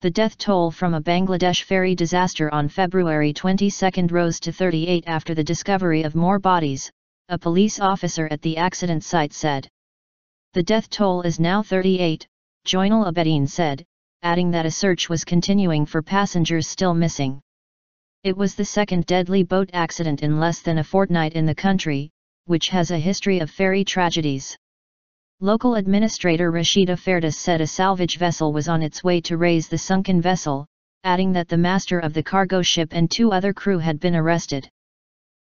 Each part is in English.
The death toll from a Bangladesh ferry disaster on February 22 rose to 38 after the discovery of more bodies, a police officer at the accident site said. The death toll is now 38, Joynal Abedin said, adding that a search was continuing for passengers still missing. It was the second deadly boat accident in less than a fortnight in the country, which has a history of ferry tragedies. Local administrator Rashida Ferdous said a salvage vessel was on its way to raise the sunken vessel, adding that the master of the cargo ship and 2 other crew had been arrested.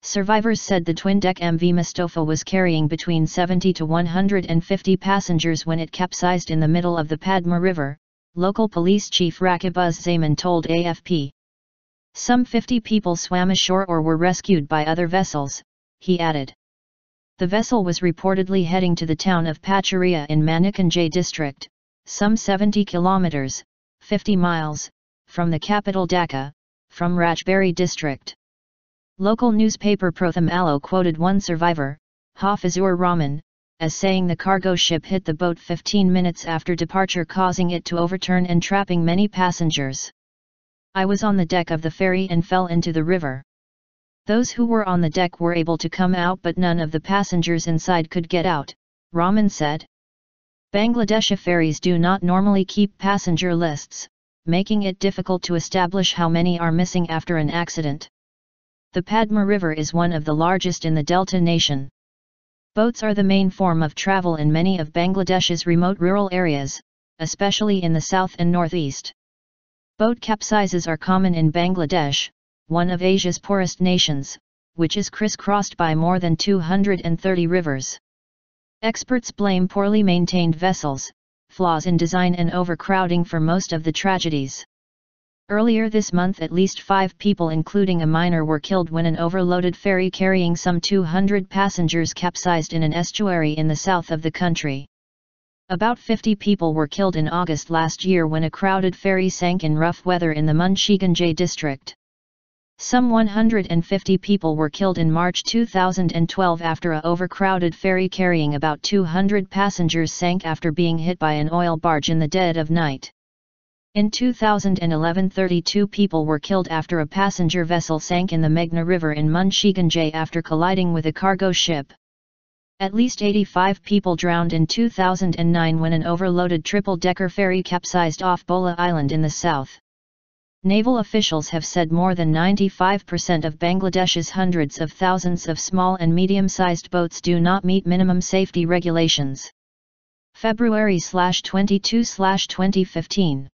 Survivors said the twin-deck MV Mostofa was carrying between 70 to 150 passengers when it capsized in the middle of the Padma River, local police chief Rakibuz Zaman told AFP. Some 50 people swam ashore or were rescued by other vessels, he added. The vessel was reportedly heading to the town of Pacharia in Manikanjay district, some 70 kilometers, 50 miles, from the capital Dhaka, from Rajbari district. Local newspaper Pratham Alo quoted one survivor, Hafizur Rahman, as saying the cargo ship hit the boat 15 minutes after departure, causing it to overturn and trapping many passengers. I was on the deck of the ferry and fell into the river. Those who were on the deck were able to come out, but none of the passengers inside could get out, Rahman said. Bangladeshi ferries do not normally keep passenger lists, making it difficult to establish how many are missing after an accident. The Padma River is one of the largest in the Delta nation. Boats are the main form of travel in many of Bangladesh's remote rural areas, especially in the south and northeast. Boat capsizes are common in Bangladesh, one of Asia's poorest nations, which is crisscrossed by more than 230 rivers. Experts blame poorly maintained vessels, flaws in design and overcrowding for most of the tragedies. Earlier this month at least 5 people including a minor were killed when an overloaded ferry carrying some 200 passengers capsized in an estuary in the south of the country. About 50 people were killed in August last year when a crowded ferry sank in rough weather in the Munshiganj district. Some 150 people were killed in March 2012 after a overcrowded ferry carrying about 200 passengers sank after being hit by an oil barge in the dead of night. In 2011 32 people were killed after a passenger vessel sank in the Meghna River in Munshiganj after colliding with a cargo ship. At least 85 people drowned in 2009 when an overloaded triple-decker ferry capsized off Bola Island in the south. Naval officials have said more than 95% of Bangladesh's hundreds of thousands of small and medium-sized boats do not meet minimum safety regulations. February/22/2015